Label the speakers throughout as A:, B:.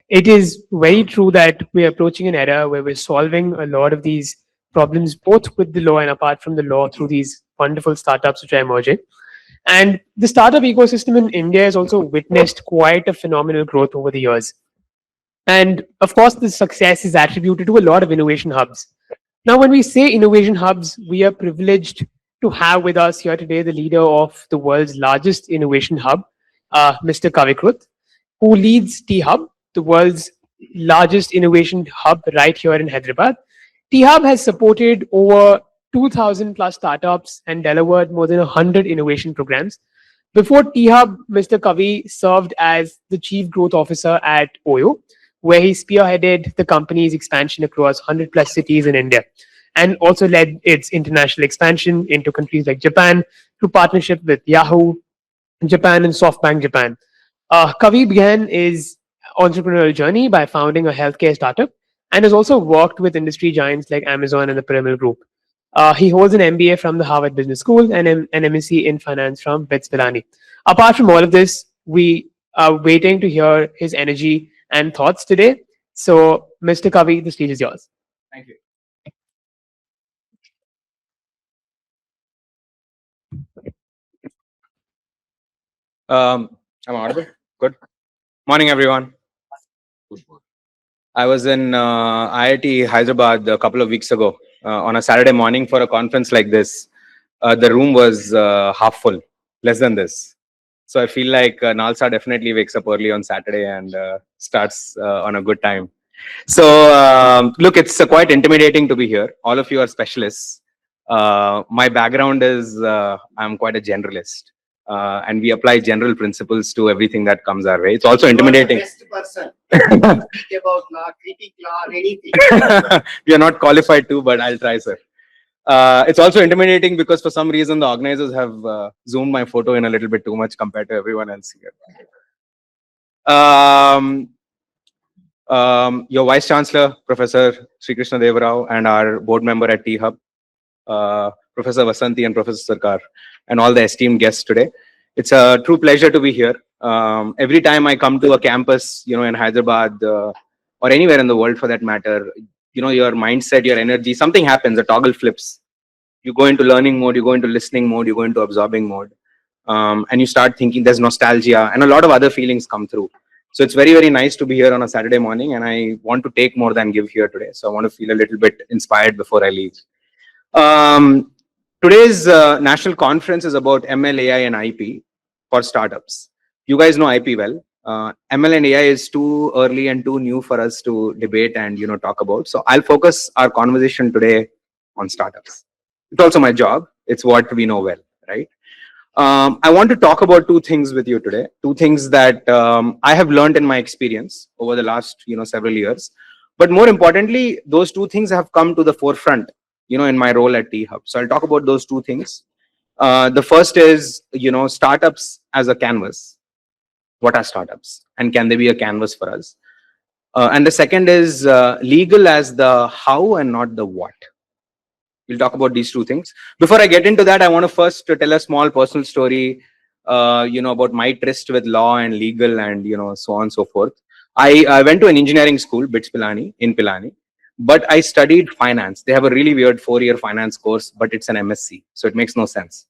A: It is very true that we're approaching an era where we're solving a lot of these problems, both with the law and apart from the law, through these wonderful startups which are emerging. And the startup ecosystem in India has also witnessed quite a phenomenal growth over the years. And of course, this success is attributed to a lot of innovation hubs. Now, when we say innovation hubs, we are privileged to have with us here today the leader of the world's largest innovation hub, Mr. Kavikrut, who leads T Hub, the world's largest innovation hub right here in Hyderabad. T Hub has supported over 2,000 plus startups and delivered more than 100 innovation programs. Before T Hub, Mr. Kavi served as the Chief Growth Officer at OYO, where he spearheaded the company's expansion across 100 plus cities in India and also led its international expansion into countries like Japan through partnership with Yahoo Japan and SoftBank Japan. Kavi began his entrepreneurial journey by founding a healthcare startup and has also worked with industry giants like Amazon and the Pyramid Group. He holds an MBA from the Harvard Business School and an MSc in finance from BITS Pilani. Apart from all of this, we are waiting to hear his energy and thoughts today. So, Mr. Kavi, the stage is yours.
B: Thank you. I'm audible? Good. Morning, everyone. I was in IIT Hyderabad a couple of weeks ago on a Saturday morning for a conference like this. The room was half full, less than this. So I feel like Nalsa definitely wakes up early on Saturday and starts on a good time. So look, it's quite intimidating to be here. All of you are specialists. My background is I'm quite a generalist. And we apply general principles to everything that comes our way. It's also intimidating.
C: Best person. Speak about law, critic law, anything.
B: We are not qualified to, but I'll try, sir. It's also intimidating because for some reason the organizers have zoomed my photo in a little bit too much compared to everyone else here. Your Vice Chancellor, Professor Sri Krishna Deva Rao, and our board member at T Hub, Professor Vasanti and Professor Sarkar, and all the esteemed guests today. It's a true pleasure to be here. Every time I come to a campus, in Hyderabad or anywhere in the world for that matter, your mindset, your energy, something happens, a toggle flips. You go into learning mode, you go into listening mode, you go into absorbing mode. And you start thinking, there's nostalgia and a lot of other feelings come through. So it's very, very nice to be here on a Saturday morning, and I want to take more than give here today. So I want to feel a little bit inspired before I leave. Today's national conference is about ML, AI, and IP for startups. You guys know IP well. ML and AI is too early and too new for us to debate and talk about. So I'll focus our conversation today on startups. It's also my job. It's what we know well, right? I want to talk about two things with you today. Two things that I have learned in my experience over the last several years. But more importantly, those two things have come to the forefront in my role at T Hub. So I'll talk about those two things. The first is, startups as a canvas. What are startups? And can they be a canvas for us? And the second is legal as the how and not the what. We'll talk about these two things. Before I get into that, I want to first tell a small personal story, about my tryst with law and legal and, so on and so forth. I went to an engineering school, BITS Pilani, in Pilani. But I studied finance. They have a really weird 4-year finance course, but it's an MSc, so it makes no sense.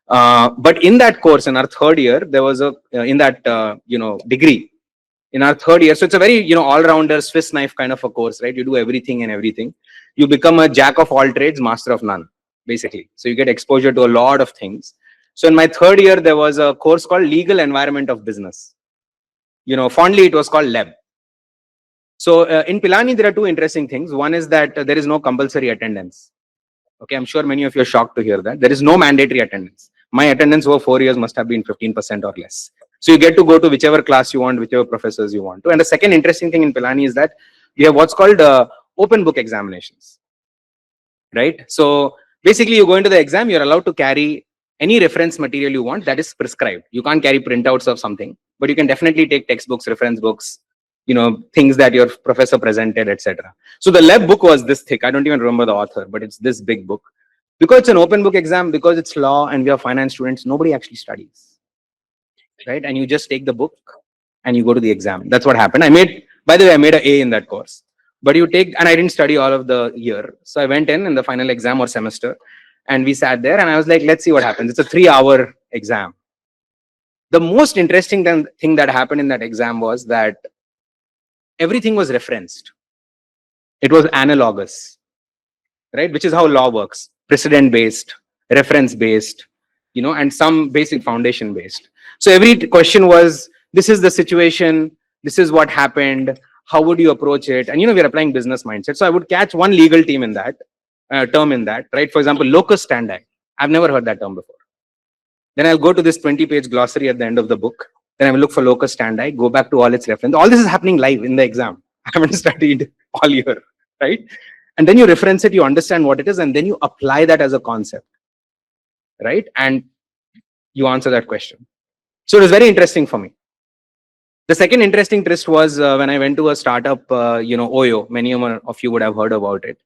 B: But in that course, in our third year, there was a degree in our third year. So it's a very all-rounder Swiss knife kind of a course, right? You do everything and everything. You become a jack of all trades, master of none, basically. So you get exposure to a lot of things. So in my third year, there was a course called Legal Environment of Business. Fondly it was called LEB. So in Pilani, there are two interesting things. One is that there is no compulsory attendance. Okay, I'm sure many of you are shocked to hear that. There is no mandatory attendance. My attendance over 4 years must have been 15% or less. So you get to go to whichever class you want, whichever professors you want to. And the second interesting thing in Pilani is that you have what's called open book examinations, right? So basically you go into the exam, you're allowed to carry any reference material you want that is prescribed. You can't carry printouts of something, but you can definitely take textbooks, reference books, things that your professor presented, etc. So the LEB book was this thick. I don't even remember the author, but it's this big book. Because it's an open book exam, because it's law and we are finance students, nobody actually studies, right? And you just take the book and you go to the exam. That's what happened. I made By the way, I made an A in that course. But you take, and I didn't study all of the year. So I went in the final exam or semester, and we sat there, and I was like, let's see what happens. It's a 3-hour exam. The most interesting thing that happened in that exam was that everything was referenced. It was analogous, right? Which is how law works: precedent based, reference based, and some basic foundation based. So every question was, this is the situation, this is what happened, how would you approach it? And we're applying business mindset. So I would catch one legal team in that term in that, right? For example, locus standi. I've never heard that term before. Then I'll go to this 20-page glossary at the end of the book. Then I will look for locus standi, go back to all its reference. All this is happening live in the exam. I haven't studied all year, right? And then you reference it, you understand what it is, and then you apply that as a concept, right? And you answer that question. So it was very interesting for me. The second interesting twist was when I went to a startup, Oyo. Many of you would have heard about it.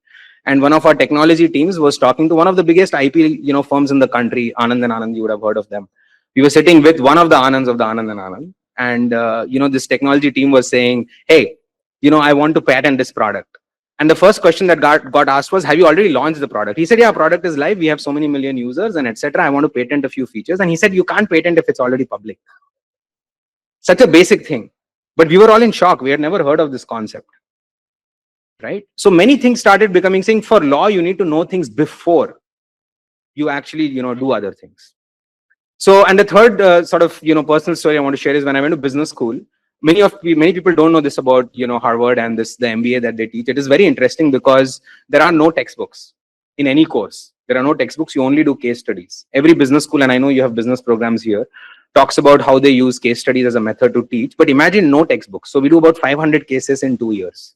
B: And one of our technology teams was talking to one of the biggest IP, firms in the country, Anand and Anand. You would have heard of them. We were sitting with one of the Anands of the Anand and Anand, and this technology team was saying, "Hey, I want to patent this product." And the first question that got asked was, "Have you already launched the product?" He said, "Yeah, product is live. We have so many million users and etc. I want to patent a few features." And he said, "You can't patent if it's already public." Such a basic thing, but we were all in shock. We had never heard of this concept. Right? So many things started becoming saying for law, you need to know things before you actually, do other things. So, and the third sort of, personal story I want to share is when I went to business school, many people don't know this about, Harvard and the MBA that they teach. It is very interesting because there are no textbooks in any course. There are no textbooks. You only do case studies. Every business school, and I know you have business programs here, talks about how they use case studies as a method to teach. But imagine no textbooks. So we do about 500 cases in 2 years.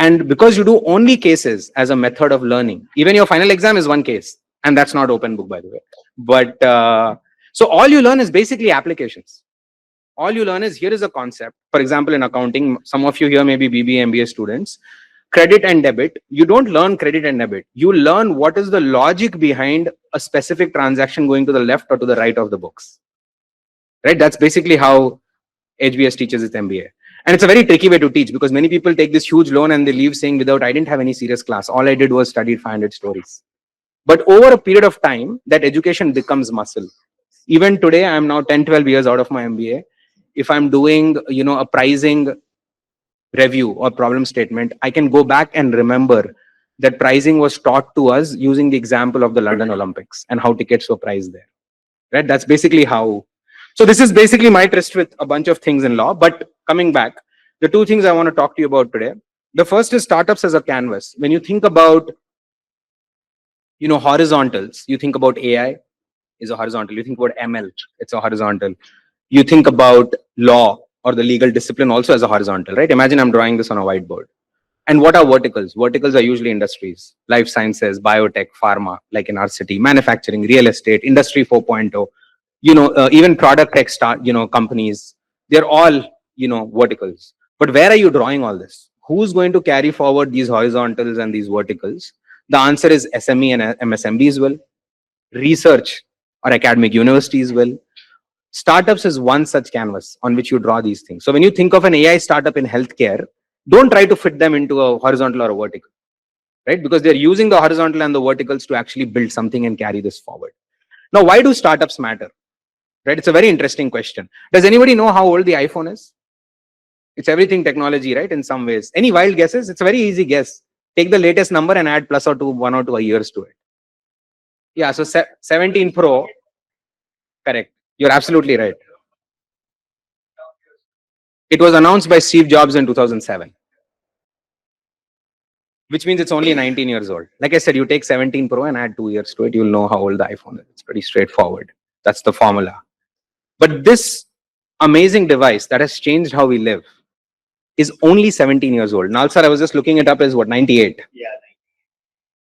B: And because you do only cases as a method of learning, even your final exam is one case, and that's not open book, by the way. But so all you learn is basically applications. All you learn is, here is a concept. For example, in accounting, some of you here may be BBA, MBA students. Credit and debit. You don't learn credit and debit. You learn what is the logic behind a specific transaction going to the left or to the right of the books. Right? That's basically how HBS teaches its MBA. And it's a very tricky way to teach because many people take this huge loan and they leave saying, I didn't have any serious class. All I did was study 500 stories. But over a period of time, that education becomes muscle. Even today, I'm now 10, 12 years out of my MBA. If I'm doing, a pricing review or problem statement, I can go back and remember that pricing was taught to us using the example of the London Olympics and how tickets were priced there. Right? That's basically how. So this is basically my tryst with a bunch of things in law. But coming back, the two things I want to talk to you about today. The first is startups as a canvas. When you think about, horizontals, you think about AI is a horizontal. You think about ML, it's a horizontal. You think about law or the legal discipline also as a horizontal, right? Imagine I'm drawing this on a whiteboard. And what are verticals? Verticals are usually industries, life sciences, biotech, pharma, like in our city, manufacturing, real estate, industry 4.0, even product tech companies, they're all, verticals. But where are you drawing all this? Who's going to carry forward these horizontals and these verticals? The answer is SME and MSMBs will. Research or academic universities will. Startups is one such canvas on which you draw these things. So when you think of an AI startup in healthcare, don't try to fit them into a horizontal or a vertical, right? Because they're using the horizontal and the verticals to actually build something and carry this forward. Now, why do startups matter? Right? It's a very interesting question. Does anybody know how old the iPhone is? It's everything technology, right? In some ways. Any wild guesses? It's a very easy guess. Take the latest number and add plus or two, 1 or 2 years to it. Yeah, so 17 Pro. Correct. You're absolutely right. It was announced by Steve Jobs in 2007. Which means it's only 19 years old. Like I said, you take 17 Pro and add 2 years to it, you'll know how old the iPhone is. It's pretty straightforward. That's the formula. But this amazing device that has changed how we live is only 17 years old. Now, sir, I was just looking it up, is what, 98?
C: Yeah.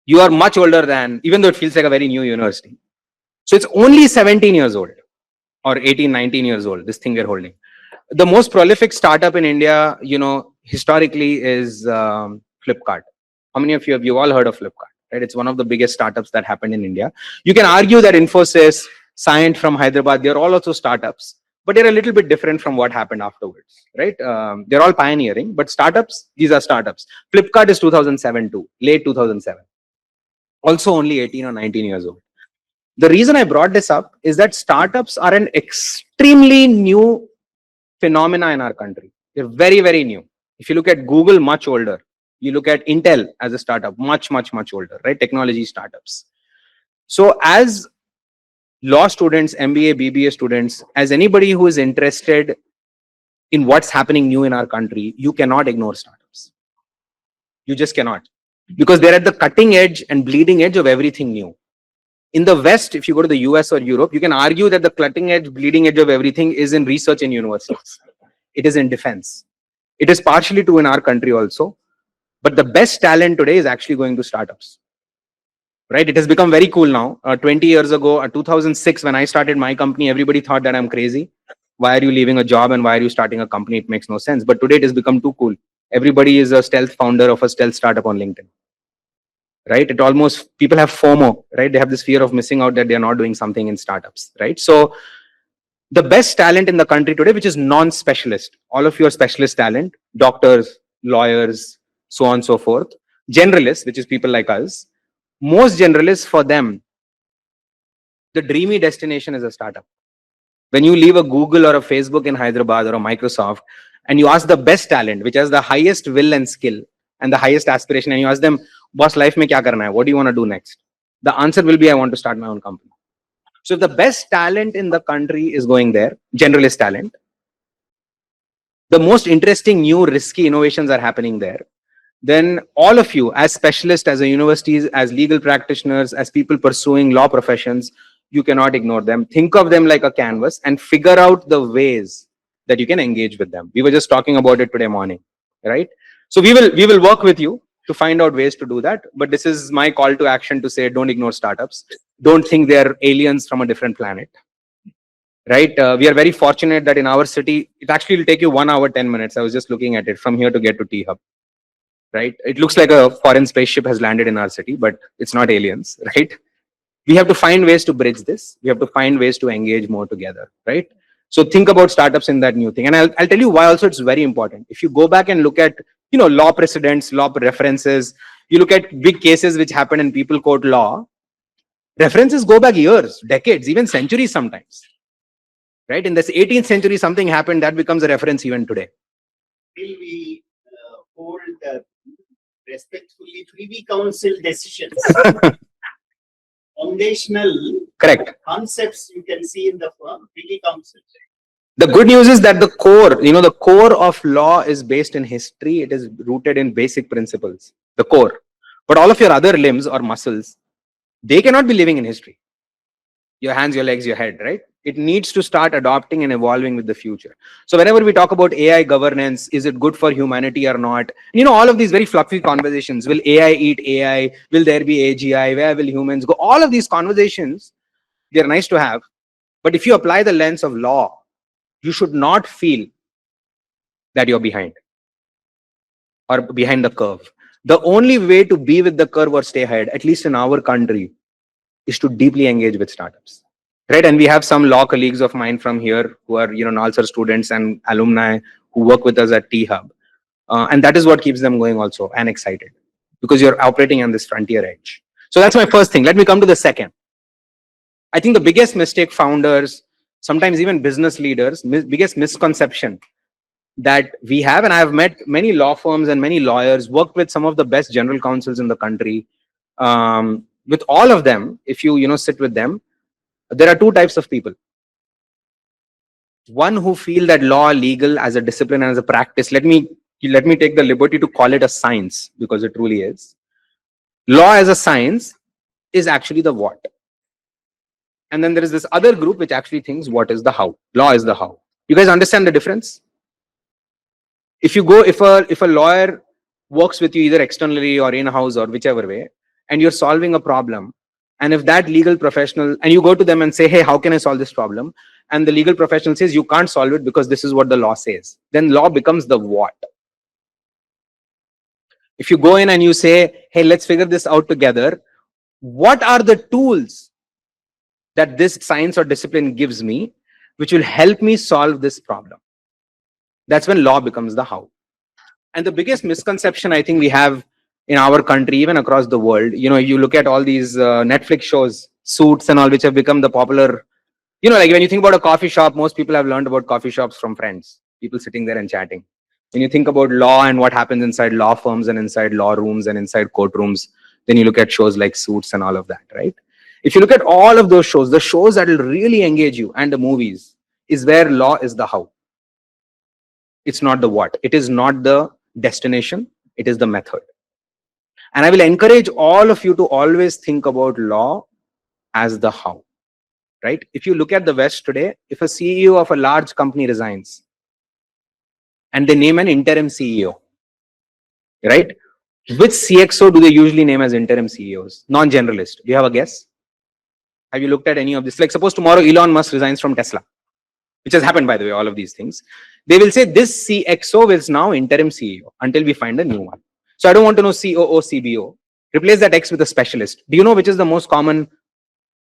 B: You are much older than, even though it feels like a very new university. So it's only 17 years old or 18, 19 years old, this thing we're holding. The most prolific startup in India, historically is Flipkart. How many of you've all heard of Flipkart? Right? It's one of the biggest startups that happened in India. You can argue that Infosys, Cyient from Hyderabad, they're all also startups. but they're a little bit different from what happened afterwards, right? They're all pioneering, but startups, these are startups. Flipkart is 2007 too, late 2007. Also only 18 or 19 years old. The reason I brought this up is that startups are an extremely new phenomena in our country. They're very, very new. If you look at Google, much older. You look at Intel as a startup, much, much, much older, right? Technology startups. So as law students, MBA, BBA students, as anybody who is interested in what's happening new in our country, you cannot ignore startups. You just cannot. Because they're at the cutting edge and bleeding edge of everything new. In the West, if you go to the US or Europe, you can argue that the cutting edge, bleeding edge of everything is in research in universities. It is in defense. It is partially true in our country also. But the best talent today is actually going to startups. Right? It has become very cool now. 20 years ago, 2006, when I started my company, everybody thought that I'm crazy. Why are you leaving a job and why are you starting a company? It makes no sense. But today it has become too cool. Everybody is a stealth founder of a stealth startup on LinkedIn. Right? It almost, people have FOMO, right? They have this fear of missing out that they're not doing something in startups, right? So the best talent in the country today, which is non-specialist, all of your specialist talent, doctors, lawyers, so on and so forth, generalists, which is people like us, most generalists, for them, the dreamy destination is a startup. When you leave a Google or a Facebook in Hyderabad or a Microsoft, and you ask the best talent, which has the highest will and skill and the highest aspiration, and you ask them, boss, life mein kya karna hai? What do you want to do next? The answer will be, I want to start my own company. So if the best talent in the country is going there, generalist talent, the most interesting new risky innovations are happening there, then all of you as specialists, as a universities, as legal practitioners, as people pursuing law professions, you cannot ignore them. Think of them like a canvas and figure out the ways that you can engage with them. We were just talking about it today morning, right? So we will work with you to find out ways to do that. But this is my call to action to say, don't ignore startups. Don't think they're aliens from a different planet, right? We are very fortunate that in our city, it actually will take you 1 hour, 10 minutes. I was just looking at it from here to get to T-Hub. Right? It looks like a foreign spaceship has landed in our city, but it's not aliens, right? We have to find ways to bridge this. We have to find ways to engage more together, right? So think about startups in that new thing. And I'll tell you why also it's very important. If you go back and look at, law precedents, law references, you look at big cases which happen and people quote law, references go back years, decades, even centuries sometimes, right? In this 18th century, something happened that becomes a reference even today.
C: Will we hold respectfully Privy Council decisions? Foundational
B: Correct.
C: concepts you can see in the Privy Council.
B: The good news is that the core, the core of law is based in history. It is rooted in basic principles, the core. But all of your other limbs or muscles, they cannot be living in history. Your hands, your legs, your head, right? It needs to start adopting and evolving with the future. So whenever we talk about AI governance, is it good for humanity or not? All of these very fluffy conversations. Will AI eat AI? Will there be AGI? Where will humans go? All of these conversations, they're nice to have. But if you apply the lens of law, you should not feel that you're behind or behind the curve. The only way to be with the curve or stay ahead, at least in our country, is to deeply engage with startups. Right, and we have some law colleagues of mine from here who are, NALSAR students and alumni who work with us at T-Hub. And that is what keeps them going also and excited, because you're operating on this frontier edge. So that's my first thing. Let me come to the second. I think the biggest mistake founders, sometimes even business leaders, biggest misconception that we have, and I've met many law firms and many lawyers, worked with some of the best general counsels in the country. With all of them, if you sit with them, there are two types of people. One who feel that law, legal as a discipline and as a practice, let me take the liberty to call it a science, because it truly is. Law as a science is actually the what. And then there is this other group which actually thinks what is the how. Law is the how. You guys understand the difference? If a lawyer works with you either externally or in-house or whichever way, and you're solving a problem, and if that legal professional, and you go to them and say, hey, how can I solve this problem? And the legal professional says, you can't solve it because this is what the law says. Then law becomes the what. If you go in and you say, hey, let's figure this out together. What are the tools that this science or discipline gives me? which will help me solve this problem. That's when law becomes the how. And the biggest misconception I think we have in our country, even across the world, you look at all these Netflix shows, Suits and all, which have become the popular, like when you think about a coffee shop, most people have learned about coffee shops from friends, people sitting there and chatting. When you think about law and what happens inside law firms and inside law rooms and inside courtrooms, then you look at shows like Suits and all of that, right? If you look at all of those shows, the shows that will really engage you and the movies is where law is the how. It's not the what. It is not the destination. It is the method. And I will encourage all of you to always think about law as the how, right? If you look at the West today, if a CEO of a large company resigns and they name an interim CEO, right? Which CXO do they usually name as interim CEOs? Non-generalist. Do you have a guess? Have you looked at any of this? Like suppose tomorrow Elon Musk resigns from Tesla, which has happened, by the way, all of these things. They will say this CXO is now interim CEO until we find a new one. So I don't want to know COO, CBO. Replace that X with a specialist. Do you know which is the most common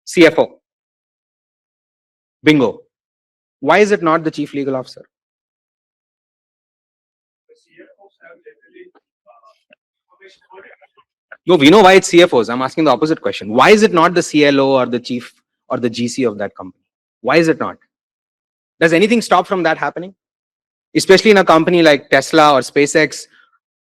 B: CFO? Bingo. Why is it not the chief legal officer? No, we know why it's CFOs. I'm asking the opposite question. Why is it not the CLO or the chief or the GC of that company? Why is it not? Does anything stop from that happening? Especially in a company like Tesla or SpaceX,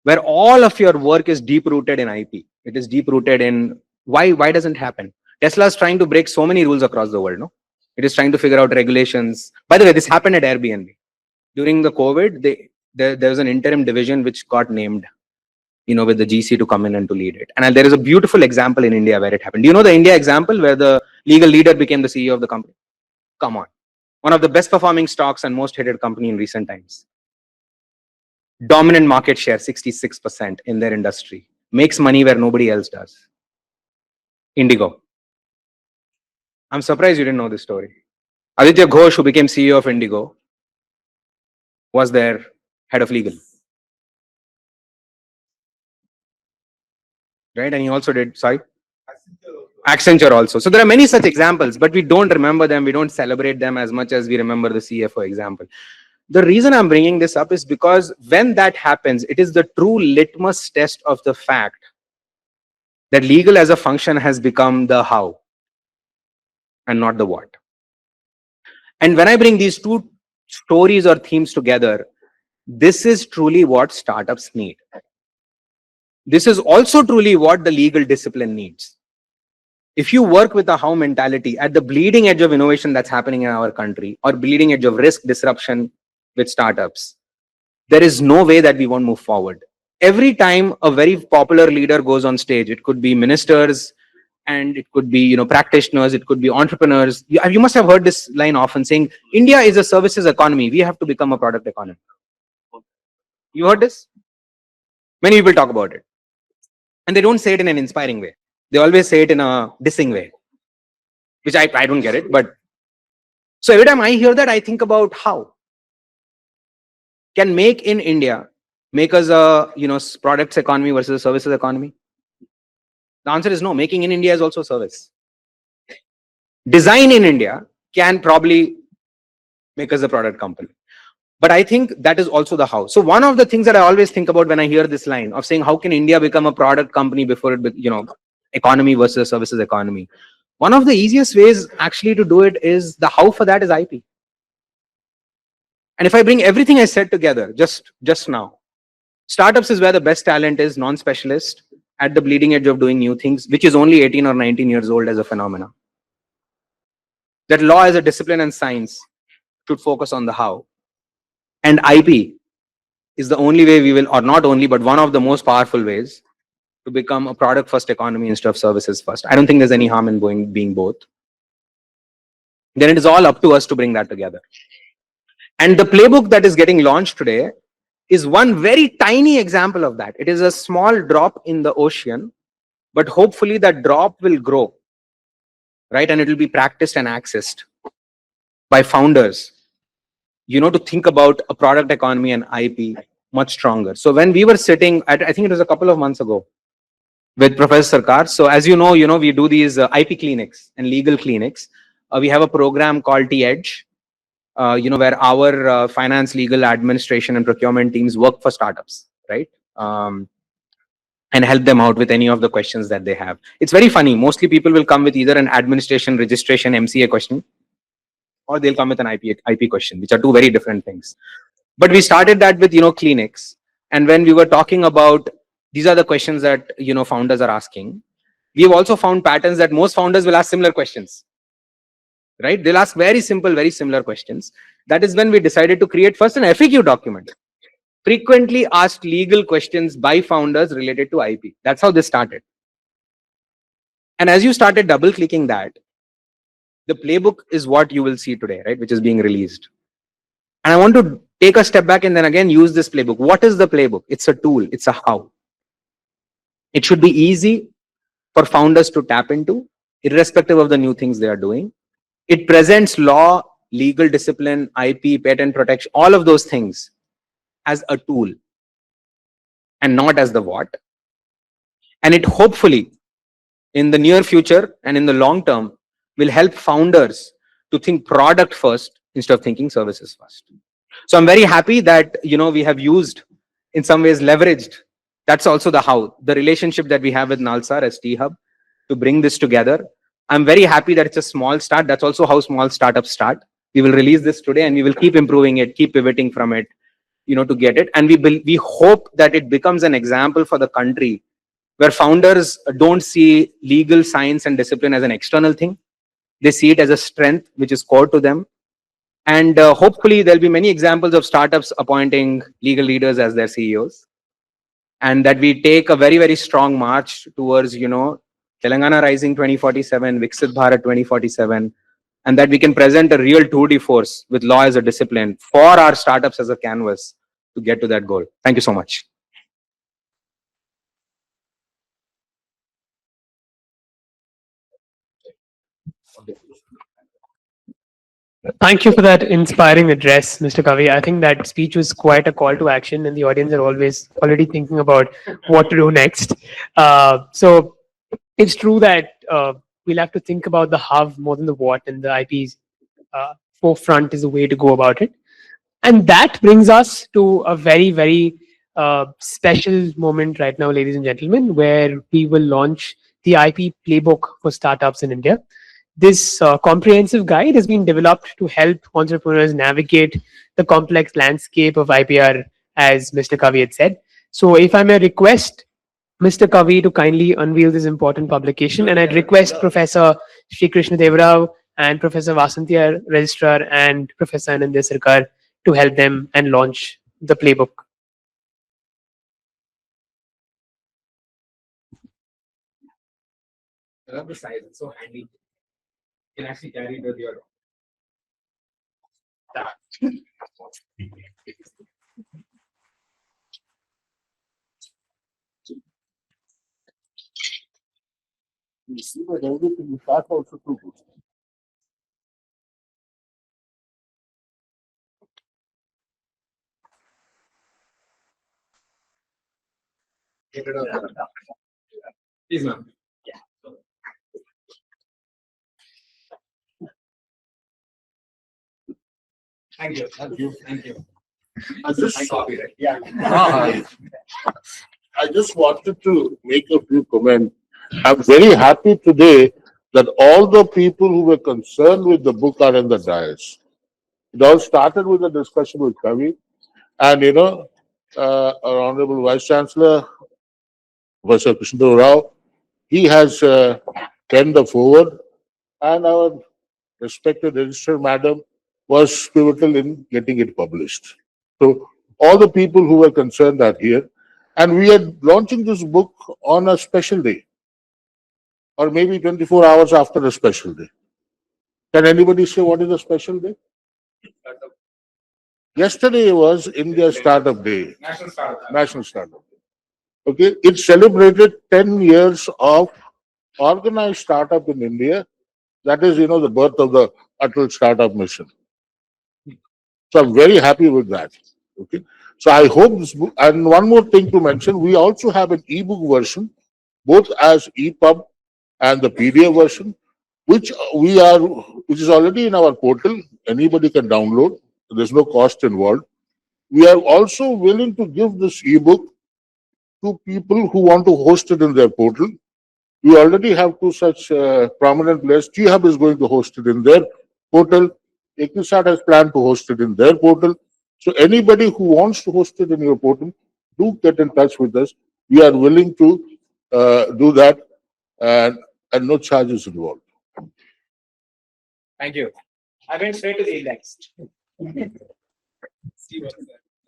B: where all of your work is deep rooted in IP. It is deep rooted in why doesn't it happen? Tesla is trying to break so many rules across the world. No, it is trying to figure out regulations. By the way, this happened at Airbnb during the COVID. There was an interim division which got named, with the GC to come in and to lead it. And there is a beautiful example in India where it happened. Do you know the India example where the legal leader became the CEO of the company? Come on. One of the best performing stocks and most hated company in recent times. Dominant market share, 66% in their industry. Makes money where nobody else does. Indigo. I'm surprised you didn't know this story. Aditya Ghosh, who became CEO of Indigo, was their head of legal. Right? And he also did, Accenture also. So there are many such examples, but we don't remember them. We don't celebrate them as much as we remember the CFO example. The reason I'm bringing this up is because when that happens, it is the true litmus test of the fact that legal as a function has become the how and not the what. And when I bring these two stories or themes together, this is truly what startups need. This is also truly what the legal discipline needs. If you work with a how mentality at the bleeding edge of innovation that's happening in our country, or bleeding edge of risk disruption with startups, there is no way that we won't move forward. Every time a very popular leader goes on stage, it could be ministers and it could be practitioners, it could be entrepreneurs. You must have heard this line often saying, India is a services economy. We have to become a product economy. You heard this? Many people talk about it. And they don't say it in an inspiring way. They always say it in a dissing way, which I don't get it. But so every time I hear that, I think about how can Make in India make us a products economy versus a services economy? The answer is no. Making in India is also service. Design in India can probably make us a product company. But I think that is also the how. So one of the things that I always think about when I hear this line of saying, how can India become a product company before it, economy versus services economy? One of the easiest ways actually to do it is the how for that is IP. And if I bring everything I said together just now, startups is where the best talent is, non-specialist, at the bleeding edge of doing new things, which is only 18 or 19 years old as a phenomenon. That law as a discipline and science should focus on the how. And IP is the only way we will, or not only, but one of the most powerful ways to become a product first economy instead of services first. I don't think there's any harm in being both. Then it is all up to us to bring that together. And the playbook that is getting launched today is one very tiny example of that. It is a small drop in the ocean, but hopefully that drop will grow, right? And it will be practiced and accessed by founders, to think about a product economy and IP much stronger. So when we were sitting at, I think it was a couple of months ago with Professor Sarkar. So as you know, we do these IP clinics and legal clinics. We have a program called T-Edge, where our finance, legal, administration, and procurement teams work for startups, right? And help them out with any of the questions that they have. It's very funny. Mostly people will come with either an administration, registration, MCA question, or they'll come with an IP question, which are two very different things. But we started that with, clinics. And when we were talking about, these are the questions that, founders are asking, we have also found patterns that most founders will ask similar questions, right? They'll ask very simple, very similar questions. That is when we decided to create first an FAQ document. Frequently asked legal questions by founders related to IP. That's how this started. And as you started double clicking that, the playbook is what you will see today, right? Which is being released. And I want to take a step back and then again use this playbook. What is the playbook? It's a tool. It's a how. It should be easy for founders to tap into, irrespective of the new things they are doing. It presents law, legal discipline, IP, patent protection, all of those things as a tool and not as the what. And it hopefully in the near future and in the long term will help founders to think product first instead of thinking services first. So I'm very happy that, we have used, in some ways leveraged, that's also the how, the relationship that we have with Nalsar as T-Hub to bring this together. I'm very happy that it's a small start. That's also how small startups start. We will release this today and we will keep improving it, keep pivoting from it, to get it. And we hope that it becomes an example for the country where founders don't see legal science and discipline as an external thing. They see it as a strength which is core to them. And hopefully there'll be many examples of startups appointing legal leaders as their CEOs. And that we take a very, very strong march towards, Telangana Rising 2047, Viksit Bharat 2047, and that we can present a real tour de force with law as a discipline for our startups as a canvas to get to that goal. Thank you so much.
A: Thank you for that inspiring address, Mr. Kavi. I think that speech was quite a call to action, and the audience are always already thinking about what to do next. So it's true that we'll have to think about the how more than the what, and the IP's forefront is the way to go about it. And that brings us to a very, very special moment right now, ladies and gentlemen, where we will launch the IP playbook for startups in India. This comprehensive guide has been developed to help entrepreneurs navigate the complex landscape of IPR, as Mr. Kavi had said. So, if I may request Mr. Kavi to kindly unveil this important publication, and I'd request Professor Sri Krishna Devrao and Professor Vasantia Registrar and Professor Anandya Sarkar to help them and launch the playbook.
B: I love the size. It's so handy. You can actually carry it with your.
D: You see that everything you start also too good.
B: Please, ma'am. Thank you.
D: Thank you.
B: Thank you.
D: I just,
B: Copyright.
D: yeah. I just wanted to make a few comments. I'm very happy today that all the people who were concerned with the book are in the dais. It all started with a discussion with Kavi, and our Honorable Vice Chancellor, Professor Krishna Rao, he has penned the forward, and our respected Registrar Madam was pivotal in getting it published. So all the people who were concerned are here, and we are launching this book on a special day, or maybe 24 hours after a special day. Can anybody say what is a special day? Yesterday was India Startup Day,
B: National Startup.
D: National Startup Day. Okay, it celebrated 10 years of organized startup in India. That is, the birth of the Atal Startup Mission. So I'm very happy with that. Okay. So I hope this book, and one more thing to mention, we also have an ebook version, both as EPUB and the PDF version. which is already in our portal. Anybody can download. There's no cost involved. We are also willing to give this ebook to people who want to host it in their portal. We already have two such prominent players. T-Hub is going to host it in their portal. Ecusat has planned to host it in their portal. So anybody who wants to host it in your portal, do get in touch with us. We are willing to do that, and no charges involved.
B: Thank you. I went straight to the index.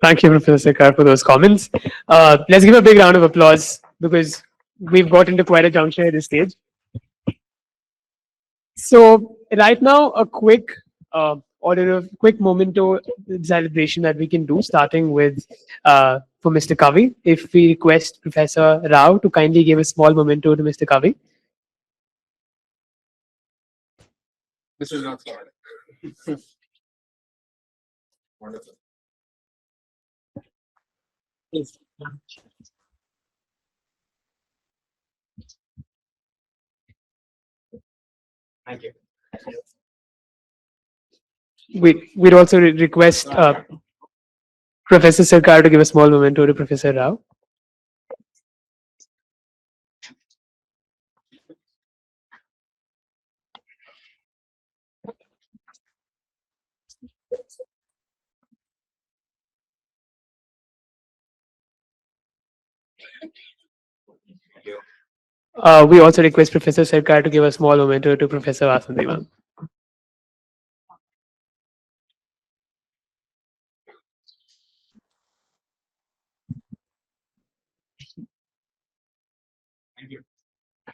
A: Thank you, Professor Sarkar, for those comments. Let's give a big round of applause because we've got into quite a juncture at this stage. So right now, a quick quick memento celebration that we can do, starting with for Mr. Kavi. If we request Professor Rao to kindly give a small memento to Mr. Kavi.
B: This is not sorry. Wonderful. Thank you.
A: We'd also request Professor Sarkar to give a small memento to Professor Rao. We also request Professor Sarkar to give a small memento to Professor Vasandevan.